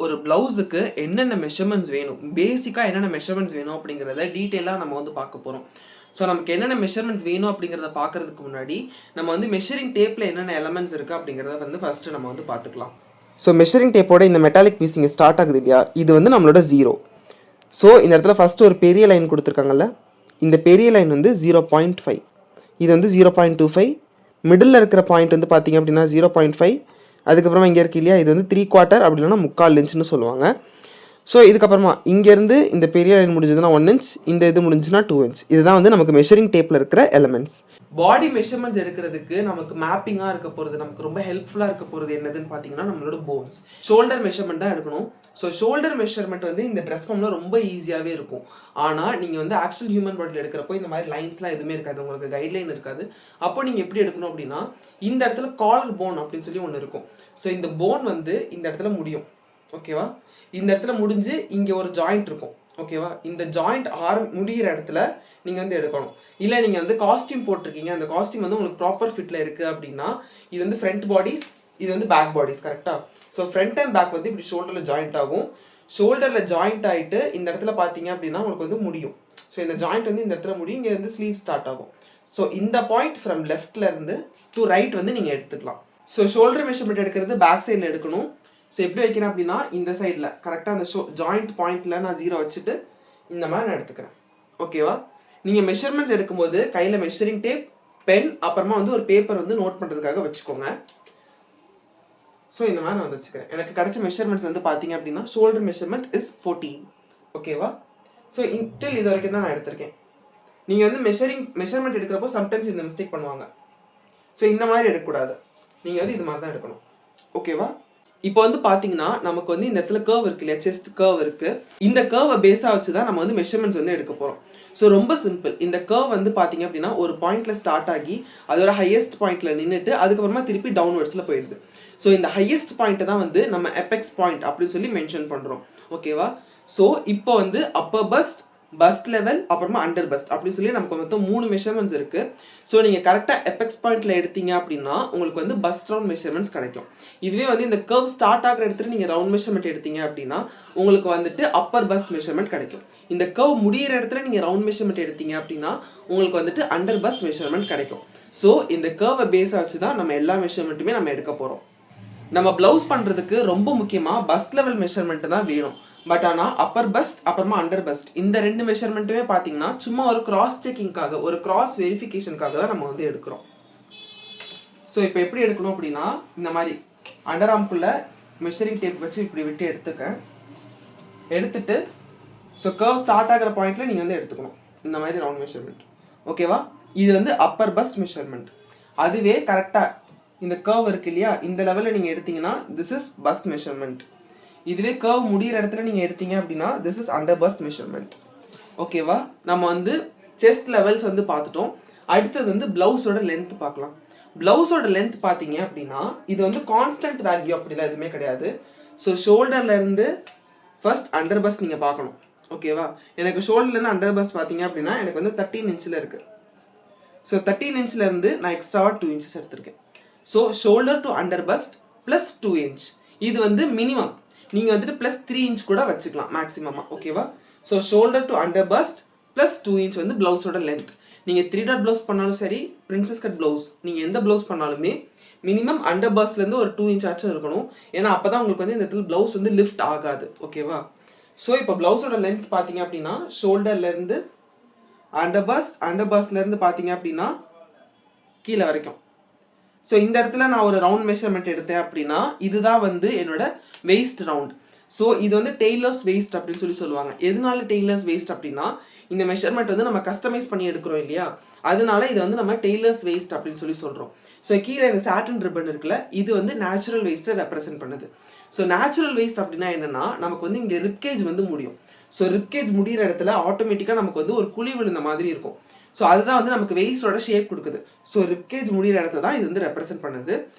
ஒரு ப்ளவுஸுக்கு என்னென்ன மெஷர்மெண்ட்ஸ் வேணும், பேசிக்காக என்னென்ன மெஷர்மெண்ட்ஸ் வேணும் அப்படிங்கிறத டீட்டெயிலாக நம்ம வந்து பார்க்க போகிறோம். ஸோ நமக்கு என்னென்ன மெஷர்மெண்ட்ஸ் வேணும் அப்படிங்கிறத பார்க்கறதுக்கு முன்னாடி நம்ம வந்து மெஷரிங் டேப்பில் என்னென்ன எலமெண்ட்ஸ் இருக்குது அப்படிங்கிறத வந்து ஃபஸ்ட்டு நம்ம வந்து பார்த்துக்கலாம். ஸோ மெஷரிங் டேப்போட இந்த மெட்டாலிக் பீஸ் இங்கே ஸ்டார்ட் ஆகுது இல்லையா, இது வந்து நம்மளோட 0. ஸோ இந்த இடத்துல ஃபஸ்ட்டு ஒரு பெரிய லைன் கொடுத்துருக்காங்கல்ல, இந்த பெரிய லைன் வந்து 0.5, இது வந்து 0.25, மிடில் இருக்கிற பாயிண்ட் வந்து பார்த்திங்க அப்படின்னா 0.5, அதுக்கப்புறமா இங்கே இருக்கு இல்லையா, இது வந்து 3/4 அப்படி இல்லைன்னா 3/4 இன்ச்சுன்னு சொல்லுவாங்க. ஸோ இதுக்கப்புறமா இங்கேருந்து இந்த பெரிய லைன் முடிஞ்சதுன்னா 1 இன்ச், இந்த இது முடிஞ்சுன்னா 2 இன்ச். இதுதான் வந்து நமக்கு மெஷரிங் டேப்பில் இருக்கிற எலமெண்ட்ஸ். பாடி மெஷர்மெண்ட்ஸ் எடுக்கிறதுக்கு நமக்கு மேப்பிங்காக இருக்க போகிறது, நமக்கு ரொம்ப ஹெல்ப்ஃபுல்லாக இருக்க போகிறது என்னதுன்னு பார்த்தீங்கன்னா நம்மளோட போன்ஸ். ஷோல்டர் மெஷர்மெண்ட் தான் எடுக்கணும். ஸோ ஷோல்டர் மெஷர்மெண்ட் வந்து இந்த ட்ரெஸ் ஃபார்மில் ரொம்ப ஈஸியாகவே இருக்கும். ஆனால் நீங்கள் வந்து ஆக்சுவல் ஹியூமன் பாடியில் எடுக்கிறப்போ இந்த மாதிரி லைன்ஸ்லாம் எதுவுமே இருக்காது, உங்களுக்கு கைட்லைன் இருக்காது. அப்போ நீங்கள் எப்படி எடுக்கணும் அப்படின்னா, இந்த இடத்துல காலர் போன் அப்படின்னு சொல்லி ஒன்று இருக்கும். ஸோ இந்த போன் வந்து இந்த இடத்துல முடியும், ஓகேவா? இந்த இடத்துல முடிஞ்சு இங்கே ஒரு ஜாயிண்ட் இருக்கும், ஓகேவா? இந்த ஜாயிண்ட் முடிகிற இடத்துல நீங்கள் வந்து எடுக்கணும். இல்லை நீங்கள் வந்து காஸ்டியூம் போட்டிருக்கீங்க, அந்த காஸ்டியூம் வந்து உங்களுக்கு ப்ராப்பர் ஃபிட்டில் இருக்குது அப்படின்னா, இது வந்து ஃப்ரண்ட் பாடிஸ், இது வந்து பேக் பாடிஸ், கரெக்டாக? ஸோ ஃப்ரண்ட் அண்ட் பேக் வந்து இப்படி ஷோல்டரில் ஜாயிண்ட் ஆகும். ஷோல்டரில் ஜாயிண்ட் ஆகிட்டு இந்த இடத்துல பார்த்தீங்க அப்படின்னா உங்களுக்கு வந்து முடியும். ஸோ இந்த ஜாயிண்ட் வந்து இந்த இடத்துல முடியும், இங்கே வந்து ஸ்லீவ் ஸ்டார்ட் ஆகும். ஸோ இந்த பாயிண்ட் ஃப்ரம் லெஃப்ட்லேருந்து டு ரைட் வந்து நீங்கள் எடுத்துக்கலாம். ஸோ ஷோல்டர் மெஷர்மெண்ட் எடுக்கிறது பேக் சைடில் எடுக்கணும். ஸோ எப்படி வைக்கிறேன் அப்படின்னா, இந்த சைடில் கரெக்டாக அந்த ஜாயிண்ட் பாயிண்டில் நான் 0 வச்சுட்டு இந்த மாதிரி நான் எடுத்துக்கிறேன், ஓகேவா? நீங்கள் மெஷர்மெண்ட்ஸ் எடுக்கும்போது கையில் மெஷரிங் டேப், பென், அப்புறமா வந்து ஒரு பேப்பர் வந்து நோட் பண்ணுறதுக்காக வச்சுக்கோங்க. ஸோ இந்த மாதிரி நான் வச்சுக்கிறேன். எனக்கு கிடைச்ச மெஷர்மெண்ட்ஸ் வந்து பார்த்தீங்க அப்படின்னா ஷோல்டர் மெஷர்மெண்ட் இஸ் 14, ஓகேவா? ஸோ டில் இது வரைக்கும் தான் நான் எடுத்திருக்கேன். நீங்கள் வந்து மெஷர்மெண்ட் எடுக்கிறப்போ சம்டைம்ஸ் இந்த மிஸ்டேக் பண்ணுவாங்க. ஸோ இந்த மாதிரி எடுக்கக்கூடாது, நீங்கள் வந்து இது மாதிரி தான் எடுக்கணும், ஓகேவா? இப்போ வந்து பார்த்தீங்கன்னா நமக்கு வந்து இந்த இடத்துல கர்வ் இருக்கு இல்லையா, செஸ்ட் கர்வ் இருக்குது. இந்த கர்வை பேஸாக வச்சு தான் நம்ம வந்து மெஷர்மெண்ட்ஸ் வந்து எடுக்க போகிறோம். ஸோ ரொம்ப சிம்பிள். இந்த கர்வ் வந்து பார்த்தீங்க அப்படின்னா ஒரு பாயிண்ட்ல ஸ்டார்ட் ஆகி அதோட ஹையஸ்ட் பாயிண்ட்ல நின்றுட்டு அதுக்கப்புறமா திருப்பி டவுன்வர்ட்ஸில் போயிடுது. ஸோ இந்த ஹையஸ்ட் பாயிண்ட்டை தான் வந்து நம்ம எபெக்ஸ் பாயிண்ட் அப்படின்னு சொல்லி மென்ஷன் பண்ணுறோம், ஓகேவா? ஸோ இப்போ வந்து அப்பர் பஸ்ட், பஸ்ட் லெவல், அப்புறமா அண்டர் பஸ்ட் அப்படின்னு சொல்லி நமக்கு மொத்தம் 3 மெஷர்மெண்ட்ஸ் இருக்குது. ஸோ நீங்கள் கரெக்டாக எபெக்ஸ் பாயிண்ட்டில் எடுத்தீங்க அப்படின்னா உங்களுக்கு வந்து பஸ்ட் ரவுண்ட் மெஷர்மெண்ட்ஸ் கிடைக்கும். இதுவே வந்து இந்த கர்வ் ஸ்டார்ட் ஆகிற இடத்துல நீங்கள் ரவுண்ட் மெஷர்மெண்ட் எடுத்தீங்க அப்படின்னா உங்களுக்கு வந்துட்டு அப்பர் பஸ்ட் மெஷர்மெண்ட் கிடைக்கும். இந்த கர்வ் முடிகிற இடத்துல நீங்கள் ரவுண்ட் மெஷர்மெண்ட் எடுத்தீங்க அப்படின்னா உங்களுக்கு வந்துட்டு அண்டர் பஸ்ட் மெஷர்மெண்ட் கிடைக்கும். ஸோ இந்த கர்வை பேஸாக வச்சு தான் நம்ம எல்லா மெஷர்மெண்ட்டுமே நம்ம எடுக்க போகிறோம். நம்ம ப்ளவுஸ் பண்ணுறதுக்கு ரொம்ப முக்கியமாக பஸ்ட் லெவல் மெஷர்மெண்ட்டு தான் வேணும். பட் ஆனால் அப்பர் பஸ்ட் அப்புறமா அண்டர் பஸ்ட் இந்த 2 மெஷர்மெண்ட்டுமே பார்த்தீங்கன்னா சும்மா ஒரு கிராஸ் செக்கிங்காக, ஒரு கிராஸ் வெரிஃபிகேஷனுக்காக தான் நம்ம வந்து எடுக்கிறோம். ஸோ இப்போ எப்படி எடுக்கணும் அப்படின்னா, இந்த மாதிரி அண்டர் ஆர்ம்குள்ளே மெஷரிங் டேப் வச்சு இப்படி விட்டு எடுத்துட்டு ஸோ கர்வ் ஸ்டார்ட் ஆகிற பாயிண்ட்டில் நீங்கள் வந்து எடுத்துக்கணும் இந்த மாதிரி ரவுண்ட் மெஷர்மெண்ட், ஓகேவா? இது வந்து அப்பர் பஸ்ட் மெஷர்மெண்ட். அதுவே கரெக்டாக இந்த கர்வ் இருக்கு இல்லையா, இந்த லெவலில் நீங்கள் எடுத்தீங்கன்னா திஸ் இஸ் பஸ்ட் மெஷர்மெண்ட். இதுவே கர்வ் முடிகிற இடத்துல நீங்கள் எடுத்தீங்க அப்படின்னா this is under first measurement, ஓகேவா? நம்ம வந்து செஸ்ட் லெவல்ஸ் வந்து பார்த்துட்டோம். அடுத்தது வந்து ப்ளவுஸோட லென்த் பார்க்கலாம். ப்ளவுஸோட லென்த் பார்த்தீங்க அப்படின்னா இது வந்து கான்ஸ்டன்ட் வேல்யூ அப்படிலாம் எதுவுமே கிடையாது. ஸோ ஷோல்டர்லேருந்து ஃபர்ஸ்ட் அண்டர் பஸ்ட் நீங்கள் பார்க்கணும், ஓகேவா? எனக்கு ஷோல்டர்லேருந்து அண்டர் பஸ்ட் பார்த்தீங்க அப்படின்னா எனக்கு வந்து 13 இன்ச்சில் இருக்குது. ஸோ 13 இன்ச்லேருந்து நான் எக்ஸ்ட்ராவாக 2 இன்ச்சஸ் எடுத்திருக்கேன். So shoulder to under first plus 2 inch, இது வந்து மினிமம். நீங்கள் வந்துட்டு ப்ளஸ் 3 இன்ச் கூட வச்சுக்கலாம் மேக்ஸிமமாக, ஓகேவா? So shoulder to under first plus 2 inch வந்து ப்ளவுஸோட லென்த். நீங்கள் 3 டாட் ப்ளவுஸ் பண்ணாலும் சரி, பிரின்சஸ் கட் ப்ளவுஸ், நீங்கள் எந்த ப்ளவுஸ் பண்ணாலுமே மினிமம் அண்டர் பஸ்ட்லேருந்து ஒரு 2 இன்ச் ஆச்சும் இருக்கணும். ஏன்னா அப்போ தான் உங்களுக்கு வந்து இந்த இடத்துல ப்ளவுஸ் வந்து லிஃப்ட் ஆகாது, ஓகேவா? ஸோ இப்போ ப்ளவுஸோட லென்த் பார்த்தீங்க அப்படின்னா ஷோல்டர்லேருந்து அண்டர் பஸ்ட்லேருந்து பார்த்தீங்க அப்படின்னா கீழே வரைக்கும். ஸோ இந்த இடத்துல நான் ஒரு ரவுண்ட் மெஷர்மெண்ட் எடுத்தேன் அப்படின்னா இதுதான் வந்து என்னோட வெயிஸ்ட் ரவுண்ட். ஸோ இது வந்து டெய்லர்ஸ் வெயிஸ்ட் அப்படின்னு சொல்லி சொல்லுவாங்க. எதனால டெய்லர்ஸ் வெயிஸ்ட் அப்படின்னா இந்த மெஷர்மெண்ட் வந்து நம்ம கஸ்டமைஸ் பண்ணி எடுக்கிறோம் இல்லையா, அதனால இது வந்து நம்ம டெய்லர்ஸ் வெயிஸ்ட் அப்படின்னு சொல்லி சொல்கிறோம். ஸோ கீழே இந்த சாட்டன் ரிப்பன் இருக்குல்ல, இது வந்து நேச்சுரல் வெயிஸ்ட்டை ரெப்ரசென்ட் பண்ணுது. ஸோ நேச்சுரல் வெயிஸ்ட் அப்படின்னா என்னன்னா நமக்கு வந்து இங்கே ரிப்கேஜ் வந்து முடியும். ஸோ ரிப்கேஜ் முடிகிற இடத்துல ஆட்டோமேட்டிக்காக நமக்கு வந்து ஒரு குழி விழுந்த மாதிரி இருக்கும். ஸோ அதுதான் வந்து நமக்கு வெயிஸ்டோட ஷேப் கொடுக்குது. ஸோ ரிப்கேஜ் முடிகிற இடத்த தான் இது வந்து ரெப்ரசென்ட் பண்ணுது.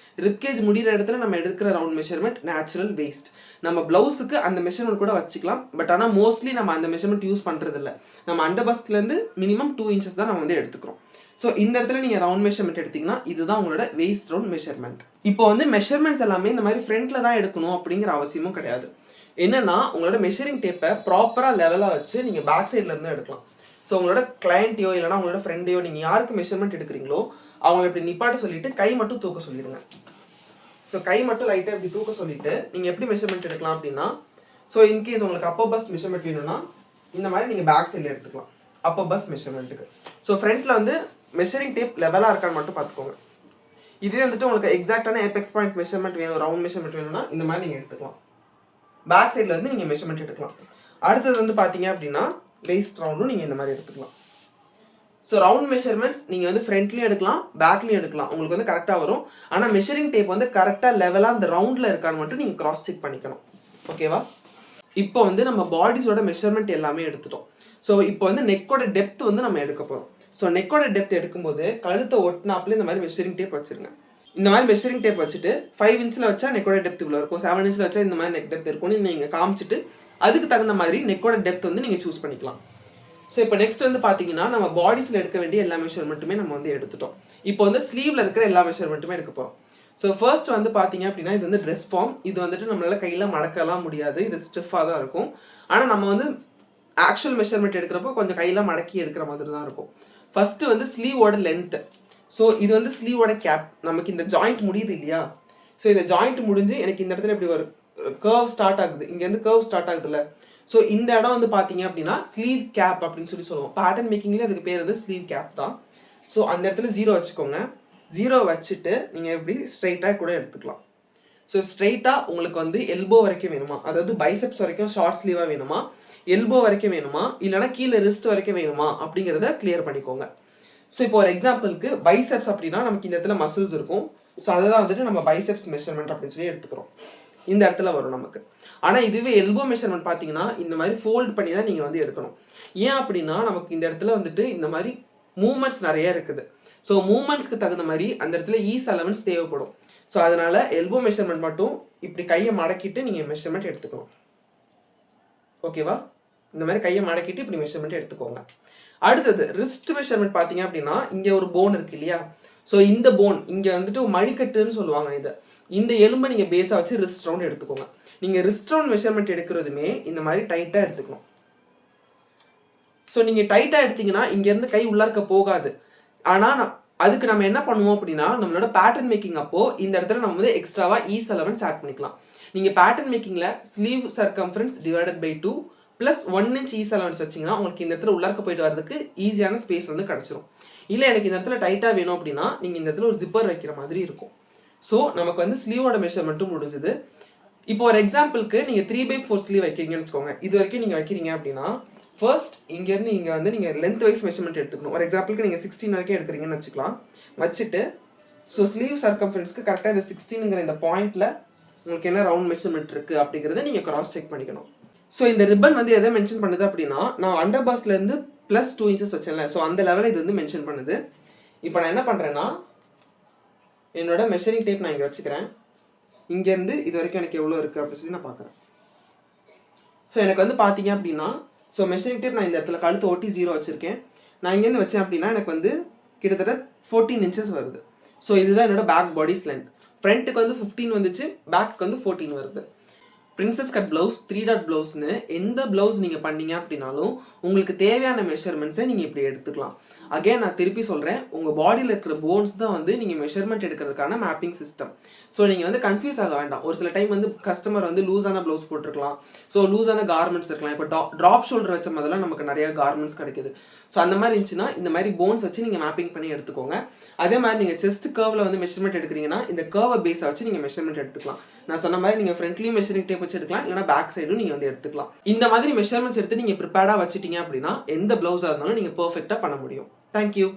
ரிப்கேஜ் முடிகிற இடத்துல நம்ம எடுக்கிற ரவுண்ட் மெஷர்மெண்ட் நேச்சுரல் வெயிஸ்ட். நம்ம ப்ளவுஸுக்கு அந்த மெஷர்மெண்ட் கூட வச்சுக்கலாம். பட் ஆனால் மோஸ்ட்லி நம்ம அந்த மெஷர்மெண்ட் யூஸ் பண்ணுறது இல்லை. நம்ம அண்டர் பஸ்ட்லேருந்து மினிமம் 2 இன்ச்சஸ் தான் நம்ம வந்து எடுத்துக்கிறோம். ஸோ இந்த இடத்துல நீங்கள் ரவுண்ட் மெஷர்மெண்ட் எடுத்தீங்கன்னா இதுதான் உங்களோட வெயிஸ்ட் ரவுண்ட் மெஷர்மெண்ட். இப்போ வந்து மெஷர்மெண்ட்ஸ் எல்லாமே இந்த மாதிரி ஃப்ரண்ட்ல தான் எடுக்கணும் அப்படிங்கிற அவசியமும் கிடையாது. என்னன்னா உங்களோட மெஷரிங் டேப்பை ப்ராப்பராக லெவலாக வச்சு நீங்கள் பேக் சைட்ல இருந்து எடுக்கலாம். ஸோ உங்களோட கிளையண்ட்டையோ இல்லைனா உங்களோட ஃப்ரெண்டையோ நீங்கள் யாருக்கு மெஷர்மெண்ட் எடுக்கிறீங்களோ அவங்க இப்படி நிப்பாட்ட சொல்லிட்டு கை மட்டும் தூக்க சொல்லிடுங்க. ஸோ கை மட்டும் லைட்டாக இப்படி தூக்க சொல்லிட்டு நீங்கள் எப்படி மெஷர்மெண்ட் எடுக்கலாம் அப்படின்னா, ஸோ இன்கேஸ் உங்களுக்கு அப்பர் பஸ் மெஷர்மெண்ட் வேணும்னா இந்த மாதிரி நீங்கள் பேக் சைடில் எடுத்துக்கலாம் அப்பர் பஸ் மெஷர்மெண்ட்டுக்கு. ஸோ ஃப்ரண்ட்டில் வந்து மெஷரிங் டேப் லெவலாக இருக்கான்னு மட்டும் பார்த்துக்கோங்க. இதே வந்துட்டு உங்களுக்கு எக்ஸாக்டான ஏபெக்ஸ் பாயிண்ட் மெஷர்மெண்ட் வேணும், ரவுண்ட் மெஷர்மெண்ட் வேணும்னா இந்த மாதிரி நீங்கள் எடுத்துக்கலாம். பேக் சைடில் வந்து நீங்கள் மெஷர்மெண்ட் எடுக்கலாம். அடுத்தது வந்து பார்த்தீங்க அப்படின்னா வெயிஸ்ட் ரவுண்டும் நீங்கள் இந்த மாதிரி எடுத்துக்கலாம். ஸோ ரவுண்ட் மெஷர்மெண்ட்ஸ் நீங்கள் வந்து ஃப்ரண்ட்லேயும் எடுக்கலாம், பேக்லேயும் எடுக்கலாம், உங்களுக்கு வந்து கரெக்டாக வரும். ஆனால் மெஷரிங் டேப் வந்து கரெக்டாக லெவலாக அந்த ரவுண்டில் இருக்கான்னு மட்டும் நீங்கள் கிராஸ் செக் பண்ணிக்கணும். ஓகேவா? இப்போ வந்து நம்ம பாடிஸோட மெஷர்மெண்ட் எல்லாமே எடுத்துட்டோம். ஸோ இப்போ வந்து நெக்கோட டெப்த் வந்து நம்ம எடுக்க போகிறோம். ஸோ நெக்கோட டெப்த் எடுக்கும்போது கழுத்தை ஒட்டினாப்புல இந்த மாதிரி மெஷரிங் டேப் வச்சுருங்க. இந்த மாதிரி மெஷரிங் டேப் வச்சுட்டு 5 இன்ச்சில் வச்சா நெக்கோட டெப்த் இவ்வளோ இருக்கும், 7 இன்ச்சில் வச்சா இந்த மாதிரி நெக் டெப்த் இருக்கும்னு நீங்கள் காமிச்சிட்டு அதுக்கு தகுந்த மாதிரி நெக்கோட டெப்த் வந்து நீங்கள் சூஸ் பண்ணிக்கலாம். ஸோ இப்போ நெக்ஸ்ட் வந்து பார்த்தீங்கன்னா நம்ம பாடிஸில் எடுக்க வேண்டிய எல்லா மெஷர்மெண்ட்டுமே நம்ம வந்து எடுத்துட்டோம். இப்போ வந்து ஸ்லீவில் இருக்கிற எல்லா மெஷர்மெண்ட்டுமே எடுக்க போகிறோம். ஸோ ஃபர்ஸ்ட் வந்து பார்த்தீங்க அப்படின்னா இது வந்து ட்ரெஸ் ஃபார்ம். இது வந்துட்டு நம்மளால கையில் மடக்கலாம் முடியாது, இது ஸ்டிஃபாக தான் இருக்கும். ஆனால் நம்ம வந்து ஆக்சுவல் மெஷர்மெண்ட் எடுக்கிறப்போ கொஞ்சம் கையில் மடக்கி எடுக்கிற மாதிரி தான் இருக்கும். ஃபர்ஸ்ட் வந்து ஸ்லீவோட லென்த்து. ஸோ இது வந்து ஸ்லீவோட கேப். நமக்கு இந்த ஜாயிண்ட் முடியுது இல்லையா? ஸோ இந்த ஜாயிண்ட் முடிஞ்சு எனக்கு இந்த இடத்துல இப்படி ஒரு கர்வ் ஸ்டார்ட் ஆகுது, இங்கேருந்து கர்வ் ஸ்டார்ட் ஆகுதுல்ல. ஸோ இந்த இடம் வந்து பார்த்தீங்க அப்படின்னா ஸ்லீவ் கேப் அப்படின்னு சொல்லுவோம். பேட்டர்ன் மேக்கிங்லேயே அதுக்கு பேர் வந்து ஸ்லீவ் கேப் தான். ஸோ அந்த இடத்துல 0 வச்சுக்கோங்க. 0 வச்சுட்டு நீங்கள் எப்படி ஸ்ட்ரைட்டாக கூட எடுத்துக்கலாம். ஸோ ஸ்ட்ரைட்டாக உங்களுக்கு வந்து எல்போ வரைக்கும் வேணுமா, அதாவது பைசெப்ஸ் வரைக்கும் ஷார்ட் ஸ்லீவாக வேணுமா, எல்போ வரைக்கும் வேணுமா, இல்லைனா கீழே ரிஸ்ட் வரைக்கும் வேணுமா அப்படிங்கிறத கிளியர் பண்ணிக்கோங்க. ஸோ இப்போ ஒரு எக்ஸாம்பிளுக்கு பைசெப்ஸ் அப்படின்னா நமக்கு இந்த இடத்துல மசில்ஸ் இருக்கும். ஸோ அதை தான் வந்துட்டு நம்ம பைசெப்ஸ் மெஷர்மெண்ட் அப்படின்னு சொல்லி எடுத்துக்கிறோம். இந்த இடத்துல வரும் நமக்கு. ஆனால் இதுவே எல்போ மெஷர்மெண்ட் பார்த்தீங்கன்னா இந்த மாதிரி ஃபோல்ட் பண்ணி தான் நீங்கள் வந்து எடுக்கணும். ஏன் அப்படின்னா நமக்கு இந்த இடத்துல வந்துட்டு இந்த மாதிரி மூவ்மெண்ட்ஸ் நிறைய இருக்குது. ஸோ மூவ்மெண்ட்ஸ்க்கு தகுந்த மாதிரி அந்த இடத்துல ஈஸ் அலவன்ஸ் தேவைப்படும். ஸோ அதனால எல்போ மெஷர்மெண்ட் மட்டும் இப்படி கையை மடக்கிட்டு நீங்கள் மெஷர்மெண்ட் எடுத்துக்கணும். ஓகேவா? இந்த மாதிரி கையை மடக்கிட்டு இப்படி மெஷர்மெண்ட் எடுத்துக்கோங்க. அடுத்தது ரிஸ்ட் மெஷர்மெண்ட் பார்த்தீங்க அப்படின்னா இங்கே ஒரு போன் இருக்கு இல்லையா? ஸோ இந்த போன் இங்கே வந்துட்டு மணிக்கட்டுன்னு சொல்லுவாங்க. இதை இந்த எலும்பை நீங்கள் பேஸாக வச்சு ரிஸ்ட் ரவுண்ட் எடுத்துக்கோங்க. நீங்கள் ரிஸ்ட் ரவுண்ட் மெஷர்மெண்ட் எடுக்கிறதுமே இந்த மாதிரி டைட்டாக எடுத்துக்கணும். ஸோ நீங்கள் டைட்டாக எடுத்தீங்கன்னா இங்கேருந்து கை உள்ளார்க்க போகாது. ஆனால் அதுக்கு நம்ம என்ன பண்ணுவோம் அப்படின்னா நம்மளோட பேட்டர்ன் மேக்கிங் அப்போ இந்த இடத்துல நம்ம வந்து எக்ஸ்ட்ராவாக ஈஸ் அலவன்ஸ் ஆட் பண்ணிக்கலாம். நீங்கள் பேட்டர்ன் மேக்கிங்கில் sleeve circumference divided by 2 plus 1 inch ease allowance வச்சிங்கன்னா உங்களுக்கு இந்த இடத்துல உள்ளார்க்க போயிட்டு வரதுக்கு ஈஸியான ஸ்பேஸ் வந்து கிடச்சிரும். இல்லை எனக்கு இந்த இடத்துல டைட்டாக வேணும் அப்படின்னா நீங்கள் இந்த இடத்துல ஒரு ஜிப்பர் வைக்கிற மாதிரி இருக்கும். ஸோ நமக்கு வந்து ஸ்லீவோட மெஷர்மெண்ட்டும் முடிஞ்சுது. இப்போ ஒரு எக்ஸாம்பிளுக்கு நீங்கள் 3/4 ஸ்லீவ் வைக்கிறீங்கன்னு வச்சுக்கோங்க. இது வரைக்கும் நீங்கள் வைக்கிறீங்க அப்படின்னா ஃபர்ஸ்ட் இங்கேருந்து இங்கே வந்து நீங்கள் லென்த் வைஸ் மெஷர்மெண்ட் எடுத்துக்கணும். ஒரு எக்ஸாம்பிளுக்கு நீங்கள் 16 வரைக்கும் எடுக்கிறீங்கன்னு வச்சுக்கலாம். வச்சுட்டு ஸோ ஸ்லீவ் சர்க்கம்ஃபரன்ஸ்க்கு கரெக்டாக இந்த 16ங்கிற இந்த பாயிண்ட்டில் உங்களுக்கு என்ன ரவுண்ட் மெஷர்மெண்ட் இருக்குது அப்படிங்கிறத நீங்கள் கிராஸ் செக் பண்ணிக்கணும். ஸோ இந்த ரிப்பன் வந்து எதை மென்ஷன் பண்ணுது அப்படின்னா நான் அண்டர் பாஸ்லேருந்து ப்ளஸ் 2 இன்ச்சஸ் வச்சேன்ல, ஸோ அந்த லெவலில் இது வந்து மென்ஷன் பண்ணுது. இப்போ நான் என்ன பண்ணுறேன்னா என்னோட மெஷரிங் டேப் நான் இங்கே வச்சுக்கிறேன். இங்கேருந்து இது வரைக்கும் எனக்கு எவ்வளோ இருக்குது அப்படின்னு சொல்லி நான் பார்க்குறேன். ஸோ எனக்கு வந்து பார்த்தீங்க அப்படின்னா ஸோ மெஷரிங் டேப் நான் இந்த இடத்துல கழுத்து ஒட்டி 0 வச்சுருக்கேன். நான் இங்கேருந்து வச்சேன் அப்படின்னா எனக்கு வந்து கிட்டத்தட்ட 14 இன்ச்சஸ் வருது. ஸோ இதுதான் என்னோட பேக் பாடிஸ் லென்த். ஃப்ரண்ட்டுக்கு வந்து 15 வந்துச்சு, பேக்கு வந்து 14 வருது. பிரின்சஸ் கட் ப்ளவுஸ் 3 டாட் ப்ளவுஸ்னு எந்த ப்ளவுஸ் நீங்கள் பண்ணீங்க அப்படின்னாலும் உங்களுக்கு தேவையான மெஷர்மெண்ட்ஸை நீங்கள் இப்படி எடுத்துக்கலாம். அகைன் நான் திருப்பி சொல்கிறேன், உங்கள் பாடியில் இருக்கிற போன்ஸ் தான் வந்து நீங்கள் மெஷர்மெண்ட் எடுக்கிறதுக்கான மேப்பிங் சிஸ்டம். ஸோ நீங்கள் வந்து கன்ஃபியூஸ் ஆக வேண்டாம். ஒரு சில டைம் வந்து கஸ்டமர் வந்து லூஸான ப்ளவுஸ் போட்டிருக்கலாம், ஸோ லூஸான கார்மெண்ட்ஸ் இருக்கலாம். இப்போ ட்ராப் ஷோல்டர் வச்ச மாதிரிலாம் நமக்கு நிறைய கார்மெண்ட்ஸ் கிடைக்குது. ஸோ அந்த மாதிரி இருந்துச்சுன்னா இந்த மாதிரி போன்ஸ் வச்சு நீங்கள் மேப்பிங் பண்ணி எடுத்துக்கோங்க. அதே மாதிரி நீங்கள் செஸ்ட் கர்வில் வந்து மெஷர்மெண்ட் எடுக்கிறீங்கன்னா இந்த கர்வை பேஸை வச்சு நீங்கள் மெஷர்மெண்ட் எடுத்துக்கலாம். நான் சொன்ன மாதிரி நீங்கள் ஃப்ரண்ட்லேயும் மெஷரிங் டேப் வச்சு எடுக்கலாம், இல்லைனா பேக் சைடும் நீங்கள் வந்து எடுத்துக்கலாம். இந்த மாதிரி மெஷர்மெண்ட்ஸ் எடுத்து நீங்கள் ப்ரிப்பேர்டாக வச்சுட்டீங்க அப்படின்னா எந்த ப்ளவுஸாக இருந்தாலும் நீங்கள் பர்ஃபெக்டாக பண்ண முடியும். Thank you.